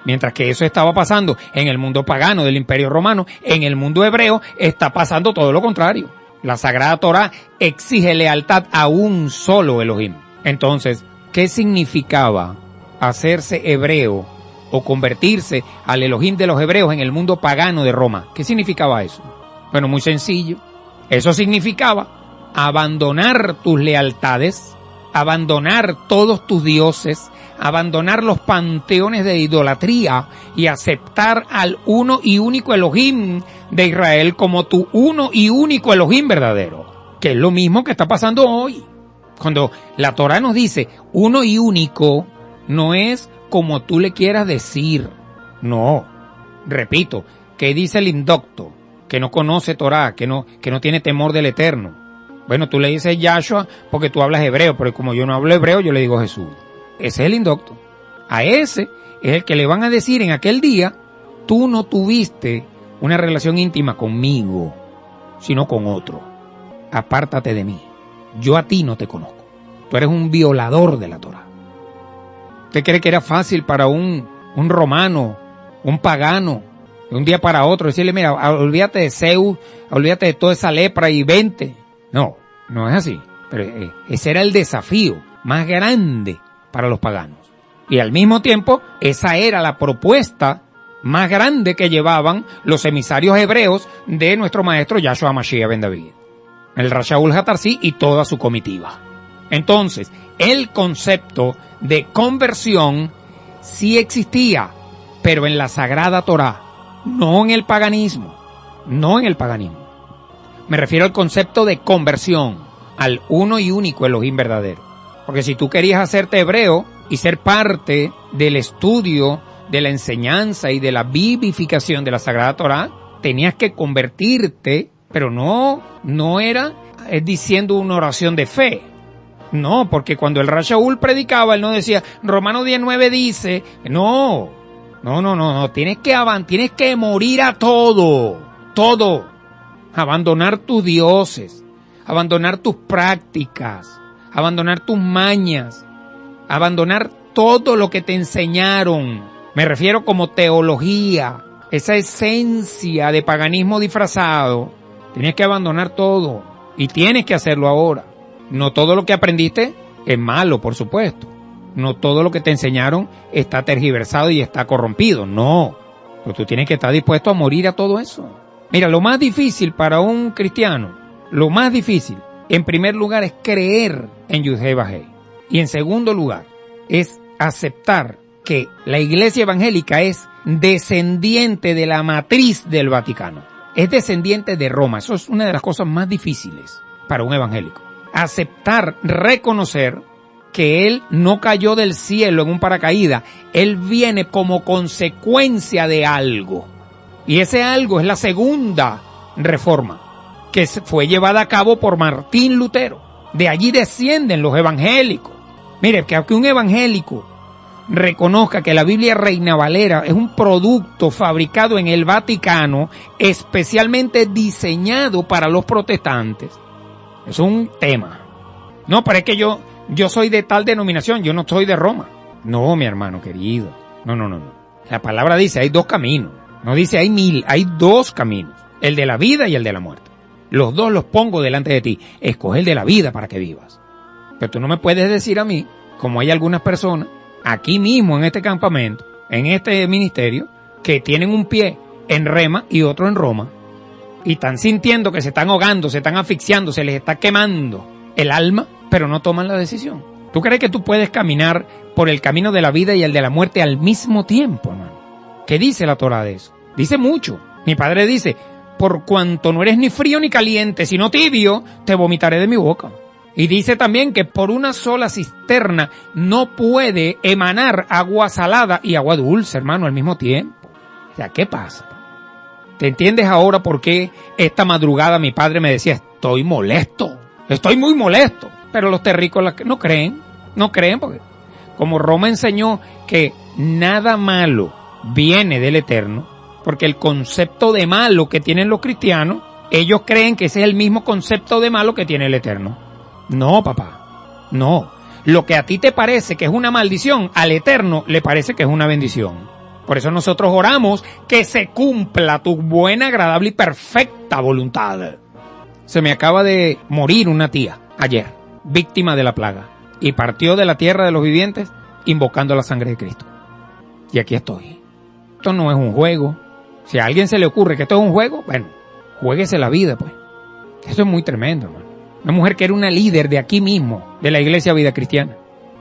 Mientras que eso estaba pasando en el mundo pagano del Imperio Romano, en el mundo hebreo está pasando todo lo contrario. La Sagrada Torá exige lealtad a un solo Elohim. Entonces, ¿qué significaba hacerse hebreo o convertirse al Elohim de los hebreos en el mundo pagano de Roma? ¿Qué significaba eso? Bueno, muy sencillo. Eso significaba abandonar tus lealtades, abandonar todos tus dioses, abandonar los panteones de idolatría y aceptar al uno y único Elohim de Israel como tu uno y único Elohim verdadero, que es lo mismo que está pasando hoy. Cuando la Torá nos dice uno y único, no es como tú le quieras decir, no. Repito, ¿qué dice el indocto? Que no conoce Torá, que no tiene temor del Eterno. Bueno, tú le dices Yahshua porque tú hablas hebreo, pero como yo no hablo hebreo, yo le digo Jesús. Ese es el indocto. A ese es el que le van a decir en aquel día, tú no tuviste una relación íntima conmigo, sino con otro. Apártate de mí. Yo a ti no te conozco. Tú eres un violador de la Torá. ¿Usted cree que era fácil para un romano, un pagano, de un día para otro decirle, mira, olvídate de Zeus, olvídate de toda esa lepra y vente? No, no es así. Pero ese era el desafío más grande para los paganos. Y al mismo tiempo, esa era la propuesta más grande que llevaban los emisarios hebreos de nuestro maestro Yahshua Mashiach ben David, el Rashaul Hatarsi y toda su comitiva. Entonces, el concepto de conversión sí existía, pero en la Sagrada Torá, no en el paganismo, no en el paganismo. Me refiero al concepto de conversión, al uno y único Elohim verdadero. Porque si tú querías hacerte hebreo y ser parte del estudio, de la enseñanza y de la vivificación de la Sagrada Torá, tenías que convertirte, pero no era diciendo una oración de fe. No, porque cuando el Rashaul predicaba, él no decía, Romano 19 dice, no, tienes que morir a todo, abandonar tus dioses, abandonar tus prácticas, abandonar tus mañas, abandonar todo lo que te enseñaron. Me refiero como teología, esa esencia de paganismo disfrazado. Tienes que abandonar todo y tienes que hacerlo ahora. No todo lo que aprendiste es malo, por supuesto. No todo lo que te enseñaron está tergiversado y está corrompido, no. Pero tú tienes que estar dispuesto a morir a todo eso. Mira, lo más difícil para un cristiano, lo más difícil, en primer lugar, es creer en Yod-Heh-Vah-Heh. Y en segundo lugar, es aceptar que la Iglesia evangélica es descendiente de la matriz del Vaticano. Es descendiente de Roma. Eso es una de las cosas más difíciles para un evangélico. Aceptar, reconocer que él no cayó del cielo en un paracaídas. Él viene como consecuencia de algo. Y ese algo es la segunda reforma, que fue llevada a cabo por Martín Lutero. De allí descienden los evangélicos. Mire, que aunque un evangélico reconozca que la Biblia Reina Valera es un producto fabricado en el Vaticano, especialmente diseñado para los protestantes, es un tema. No, pero es que yo soy de tal denominación, yo no soy de Roma. No, mi hermano querido. No. La palabra dice, hay dos caminos. No dice hay 1000, hay dos caminos. El de la vida y el de la muerte. Los dos los pongo delante de ti. Escoge el de la vida para que vivas. Pero tú no me puedes decir a mí, como hay algunas personas, aquí mismo en este campamento, en este ministerio, que tienen un pie en Rema y otro en Roma, y están sintiendo que se están ahogando, se están asfixiando, se les está quemando el alma, pero no toman la decisión. ¿Tú crees que tú puedes caminar por el camino de la vida y el de la muerte al mismo tiempo, hermano? ¿Qué dice la Torá de eso? Dice mucho. Mi padre dice, por cuanto no eres ni frío ni caliente, sino tibio, te vomitaré de mi boca. Y dice también que por una sola cisterna no puede emanar agua salada y agua dulce, hermano, al mismo tiempo. O sea, ¿qué pasa? ¿Te entiendes ahora por qué esta madrugada mi padre me decía, estoy molesto, estoy muy molesto? Pero los terrícolas no creen porque como Roma enseñó que nada malo viene del Eterno, porque el concepto de malo que tienen los cristianos, ellos creen que ese es el mismo concepto de malo que tiene el Eterno. No, papá, no. Lo que a ti te parece que es una maldición, al Eterno le parece que es una bendición. Por eso nosotros oramos que se cumpla tu buena, agradable y perfecta voluntad. Se me acaba de morir una tía ayer, víctima de la plaga, y partió de la tierra de los vivientes invocando la sangre de Cristo. Y aquí estoy. Esto no es un juego. Si a alguien se le ocurre que esto es un juego, bueno, juéguese la vida, pues. Eso es muy tremendo, hermano. Una mujer que era una líder de aquí mismo, de la Iglesia Vida Cristiana.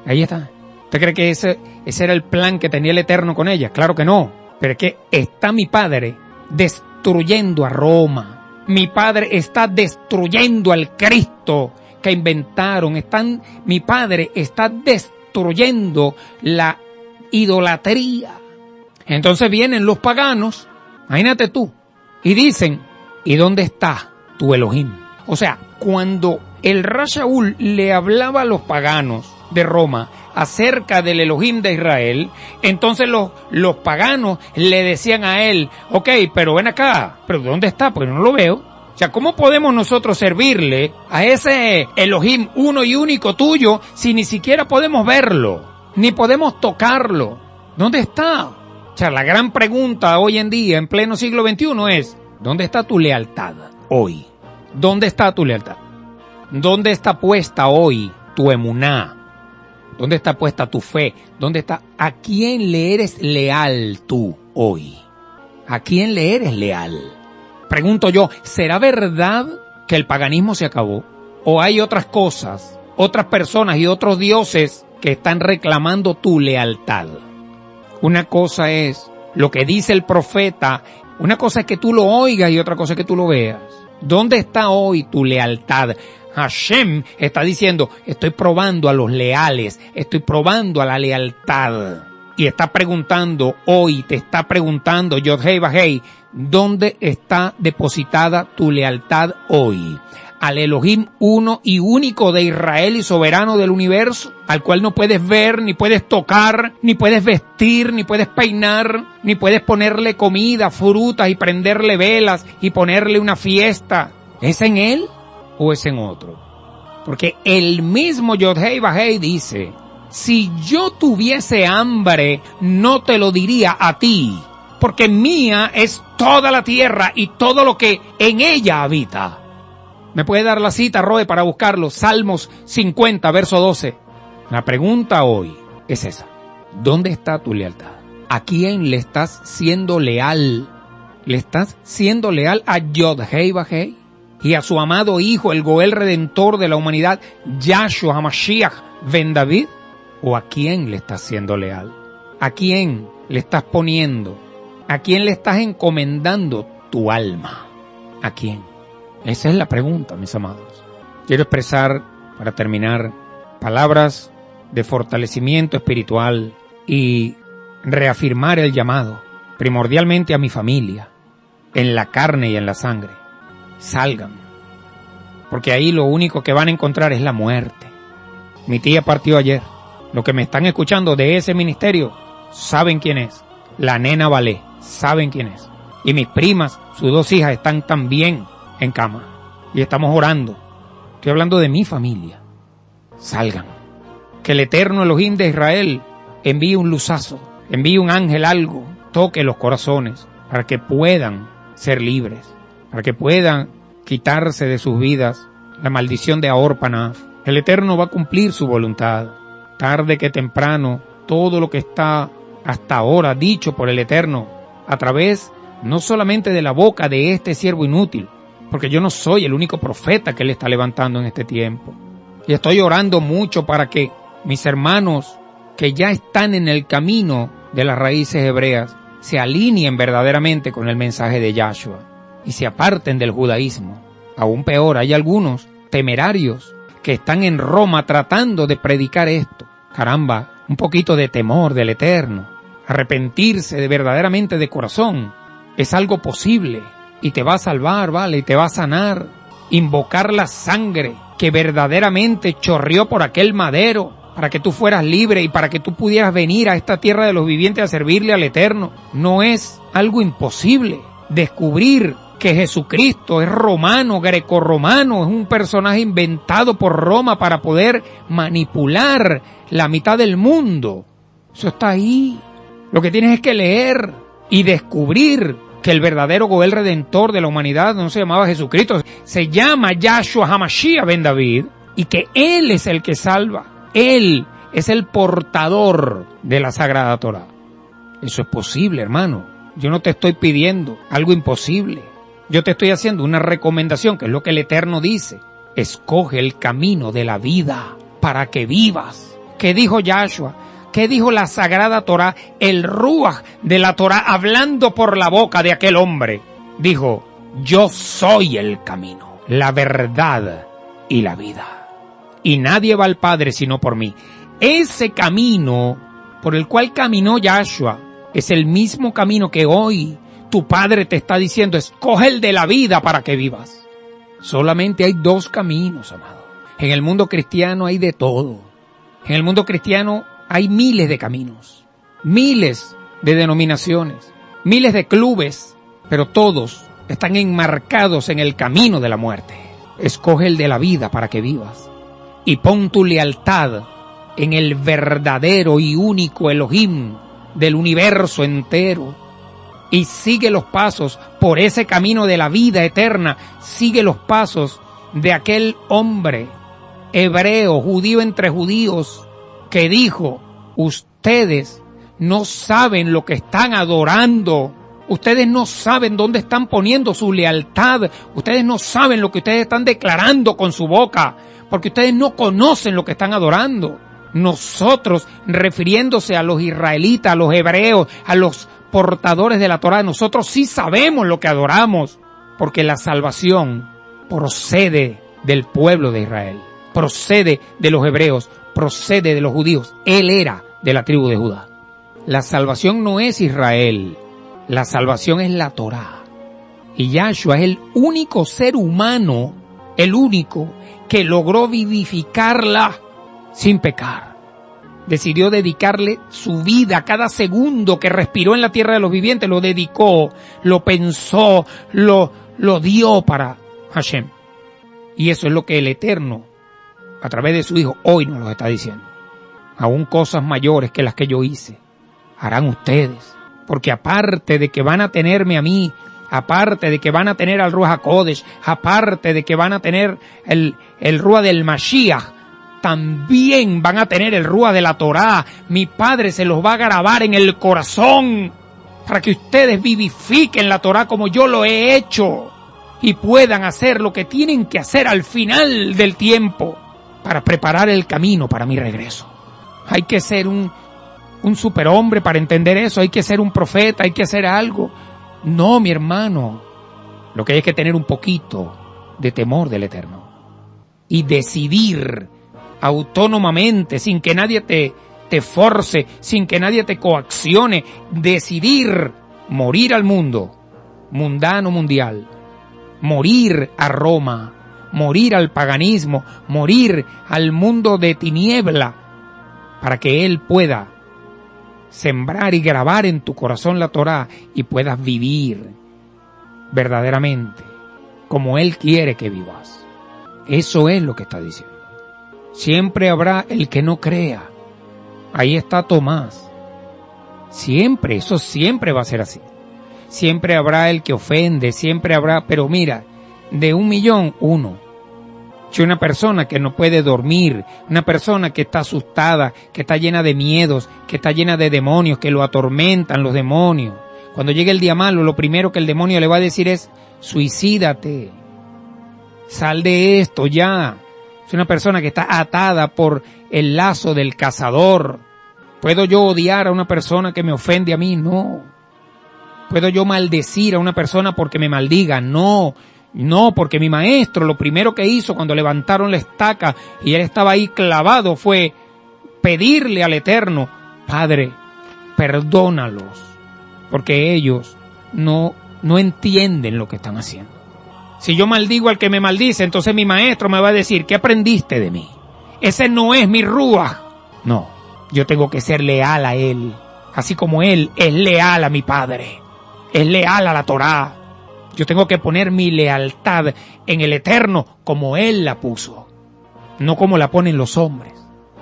Ahí está. ¿Usted cree que ese era el plan que tenía el Eterno con ella? Claro que no. Pero es que está mi padre destruyendo a Roma. Mi padre está destruyendo al Cristo que inventaron. Mi padre está destruyendo la idolatría. Entonces vienen los paganos, imagínate tú, y dicen, ¿y dónde está tu Elohim? O sea, cuando el Ra Shaul le hablaba a los paganos de Roma acerca del Elohim de Israel, entonces los paganos le decían a él, ok, pero ven acá, pero ¿dónde está? Porque no lo veo. O sea, ¿cómo podemos nosotros servirle a ese Elohim uno y único tuyo si ni siquiera podemos verlo, ni podemos tocarlo? ¿Dónde está? O sea, la gran pregunta hoy en día, en pleno siglo XXI, es, ¿dónde está tu lealtad hoy? ¿Dónde está tu lealtad? ¿Dónde está puesta hoy tu emuná? ¿Dónde está puesta tu fe? ¿Dónde está? ¿A quién le eres leal tú hoy? ¿A quién le eres leal? Pregunto yo, ¿será verdad que el paganismo se acabó? ¿O hay otras cosas, otras personas y otros dioses que están reclamando tu lealtad? Una cosa es lo que dice el profeta, una cosa es que tú lo oigas y otra cosa es que tú lo veas. ¿Dónde está hoy tu lealtad? Hashem está diciendo, estoy probando a los leales, estoy probando a la lealtad. Y está preguntando hoy, te está preguntando, Yod-Hei Vah-Hei, ¿dónde está depositada tu lealtad hoy? Al Elohim uno y único de Israel y soberano del universo, al cual no puedes ver, ni puedes tocar, ni puedes vestir, ni puedes peinar, ni puedes ponerle comida, frutas y prenderle velas y ponerle una fiesta. ¿Es en él o es en otro? Porque el mismo Yod-Hei Vah-Hei dice, si yo tuviese hambre, no te lo diría a ti, porque mía es toda la tierra y todo lo que en ella habita. ¿Me puede dar la cita, Roe, para buscarlo? Salmos 50, verso 12. La pregunta hoy es esa. ¿Dónde está tu lealtad? ¿A quién le estás siendo leal? ¿Le estás siendo leal a Yod-Hei Vah-Hei? Y a su amado Hijo, el Goel Redentor de la humanidad, Yahshua HaMashiach, Ben David? ¿O a quién le estás siendo leal? ¿A quién le estás poniendo? ¿A quién le estás encomendando tu alma? ¿A quién? Esa es la pregunta, mis amados. Quiero expresar, para terminar, palabras de fortalecimiento espiritual y reafirmar el llamado, primordialmente a mi familia, en la carne y en la sangre. Salgan, porque ahí lo único que van a encontrar es la muerte. Mi tía partió ayer. Los que me están escuchando de ese ministerio saben quién es. La nena Valé, saben quién es. Y mis primas, sus 2 hijas, están también en cama. Y estamos orando. Estoy hablando de mi familia. Salgan. Que el eterno Elohim de Israel envíe un luzazo, envíe un ángel, algo, toque los corazones para que puedan ser libres, para que puedan quitarse de sus vidas la maldición de Ahor-Panaf. El Eterno va a cumplir su voluntad. Tarde que temprano, todo lo que está hasta ahora dicho por el Eterno, a través no solamente de la boca de este siervo inútil, porque yo no soy el único profeta que Él está levantando en este tiempo. Y estoy orando mucho para que mis hermanos que ya están en el camino de las raíces hebreas se alineen verdaderamente con el mensaje de Yahshua y se aparten del judaísmo. Aún peor, hay algunos temerarios que están en Roma tratando de predicar esto. Caramba, un poquito de temor del Eterno, arrepentirse de verdaderamente de corazón, es algo posible y te va a salvar, ¿vale? Y te va a sanar. Invocar la sangre que verdaderamente chorreó por aquel madero para que tú fueras libre y para que tú pudieras venir a esta tierra de los vivientes a servirle al Eterno. No es algo imposible. Descubrir que Jesucristo es romano, grecorromano, es un personaje inventado por Roma para poder manipular la mitad del mundo. Eso está ahí. Lo que tienes es que leer y descubrir que el verdadero Goel Redentor de la humanidad no se llamaba Jesucristo, se llama Yahshua HaMashiach ben David, y que Él es el que salva. Él es el portador de la Sagrada Torá. Eso es posible, hermano. Yo no te estoy pidiendo algo imposible. Yo te estoy haciendo una recomendación, que es lo que el Eterno dice. Escoge el camino de la vida para que vivas. ¿Qué dijo Yahshua? ¿Qué dijo la Sagrada Torá? El Ruach de la Torá, hablando por la boca de aquel hombre, dijo: yo soy el camino, la verdad y la vida. Y nadie va al Padre sino por mí. Ese camino por el cual caminó Yahshua es el mismo camino que hoy tu Padre te está diciendo: escoge el de la vida para que vivas. Solamente hay 2 caminos, amado. En el mundo cristiano hay de todo. En el mundo cristiano hay miles de caminos, miles de denominaciones, miles de clubes, pero todos están enmarcados en el camino de la muerte. Escoge el de la vida para que vivas y pon tu lealtad en el verdadero y único Elohim del universo entero y sigue los pasos por ese camino de la vida eterna. Sigue los pasos de aquel hombre hebreo, judío entre judíos, que dijo: ustedes no saben lo que están adorando, ustedes no saben dónde están poniendo su lealtad, ustedes no saben lo que ustedes están declarando con su boca, porque ustedes no conocen lo que están adorando. Nosotros, refiriéndose a los israelitas, a los hebreos, a los portadores de la Torá, nosotros sí sabemos lo que adoramos, porque la salvación procede del pueblo de Israel, procede de los hebreos, procede de los judíos. Él era de la tribu de Judá. La salvación no es Israel, la salvación es la Torá. Y Yahshua es el único ser humano, el único que logró vivificarla sin pecar. Decidió dedicarle su vida, cada segundo que respiró en la tierra de los vivientes, lo dedicó, lo pensó, lo dio para Hashem. Y eso es lo que el Eterno, a través de su Hijo, hoy nos lo está diciendo. Aún cosas mayores que las que yo hice harán ustedes, porque aparte de que van a tenerme a mí, aparte de que van a tener al Ruach HaKodesh, aparte de que van a tener el Ruach del Mashiach, también van a tener el Ruach de la Torá. Mi Padre se los va a grabar en el corazón para que ustedes vivifiquen la Torá como yo lo he hecho y puedan hacer lo que tienen que hacer al final del tiempo. para preparar el camino para mi regreso. Hay que ser un superhombre para entender eso, hay que ser un profeta, hay que hacer algo. No, mi hermano, lo que hay que tener un poquito de temor del Eterno y decidir autónomamente, sin que nadie te force, sin que nadie te coaccione, decidir morir al mundo mundano mundial, morir a Roma, morir al paganismo, morir al mundo de tiniebla, para que Él pueda sembrar y grabar en tu corazón la Torá y puedas vivir verdaderamente como Él quiere que vivas. Eso es lo que está diciendo. Siempre habrá el que no crea. Ahí está Tomás. Siempre, eso siempre va a ser así. Siempre habrá el que ofende, siempre habrá, pero mira, de 1,000,000, 1. Si una persona que no puede dormir, una persona que está asustada, que está llena de miedos, que está llena de demonios, que lo atormentan los demonios. Cuando llegue el día malo, lo primero que el demonio le va a decir es, suicídate, sal de esto ya. Es una persona que está atada por el lazo del cazador. ¿Puedo yo odiar a una persona que me ofende a mí? No. ¿Puedo yo maldecir a una persona porque me maldiga? No. No, porque mi maestro lo primero que hizo cuando levantaron la estaca y él estaba ahí clavado fue pedirle al Eterno, Padre, perdónalos, porque ellos no entienden lo que están haciendo. Si yo maldigo al que me maldice, entonces mi maestro me va a decir, ¿qué aprendiste de mí? Ese no es mi ruaj. No, yo tengo que ser leal a él, así como él es leal a mi Padre, es leal a la Torá. Yo tengo que poner mi lealtad en el Eterno como Él la puso, no como la ponen los hombres.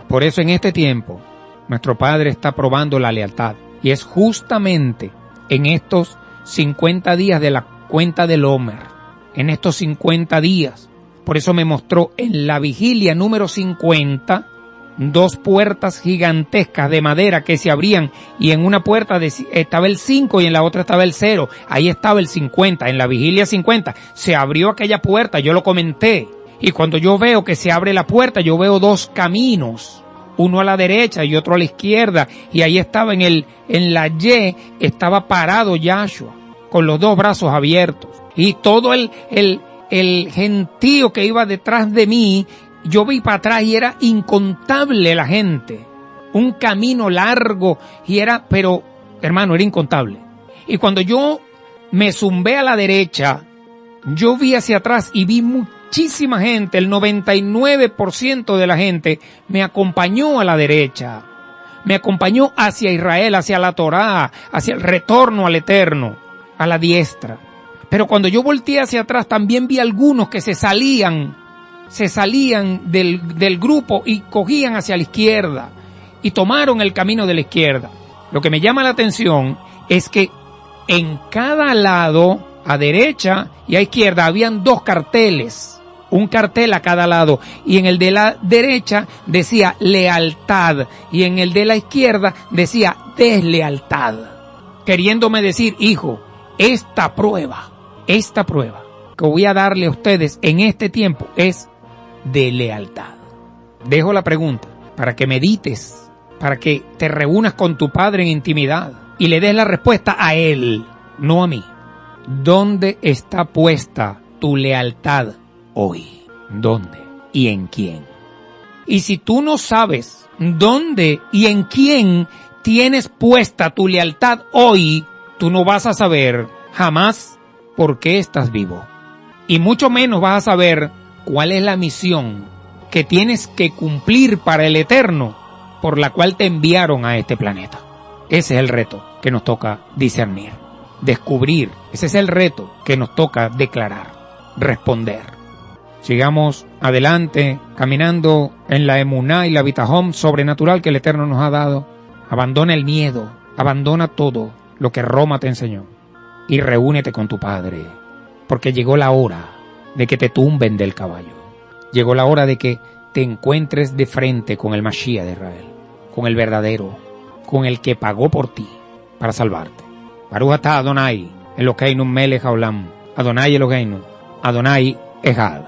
Por eso en este tiempo, nuestro Padre está probando la lealtad. Y es justamente en estos 50 días de la cuenta del Omer, en estos 50 días. Por eso me mostró en la vigilia número 50, 2 puertas gigantescas de madera que se abrían y en una puerta estaba el 5 y en la otra estaba el 0. Ahí estaba el 50, en la vigilia 50 se abrió aquella puerta, yo lo comenté. Y cuando yo veo que se abre la puerta, yo veo 2 caminos, uno a la derecha y otro a la izquierda. Y ahí estaba en la Y, estaba parado Yahshua, con los 2 brazos abiertos. Y todo el gentío que iba detrás de mí, yo vi para atrás y era incontable la gente. Un camino largo pero hermano, era incontable. Y cuando yo me zumbé a la derecha, yo vi hacia atrás y vi muchísima gente, el 99% de la gente me acompañó a la derecha. Me acompañó hacia Israel, hacia la Torá, hacia el retorno al Eterno, a la diestra. Pero cuando yo volteé hacia atrás también vi algunos que se salían del grupo y cogían hacia la izquierda y tomaron el camino de la izquierda. Lo que me llama la atención es que en cada lado, a derecha y a izquierda, habían 2 carteles, un cartel a cada lado, y en el de la derecha decía lealtad y en el de la izquierda decía deslealtad, queriéndome decir, hijo, esta prueba que voy a darle a ustedes en este tiempo es de lealtad. Dejo la pregunta para que medites, para que te reúnas con tu Padre en intimidad y le des la respuesta a Él, no a mí. ¿Dónde está puesta tu lealtad hoy? ¿Dónde y en quién? Y si tú no sabes dónde y en quién tienes puesta tu lealtad hoy, tú no vas a saber jamás por qué estás vivo. Y mucho menos vas a saber cuál es la misión que tienes que cumplir para el Eterno, por la cual te enviaron a este planeta. Ese es el reto que nos toca discernir, descubrir. Ese es el reto que nos toca declarar, responder. Sigamos adelante, caminando en la emuná y la bitajón sobrenatural que el Eterno nos ha dado. Abandona el miedo, abandona todo lo que Roma te enseñó y reúnete con tu Padre, porque llegó la hora de que te tumben del caballo. Llegó la hora de que te encuentres de frente con el Mashiach de Israel, con el verdadero, con el que pagó por ti para salvarte. Baruch atah Adonai, Elokeinu melech haolam, Adonai Elokeinu, Adonai Echad.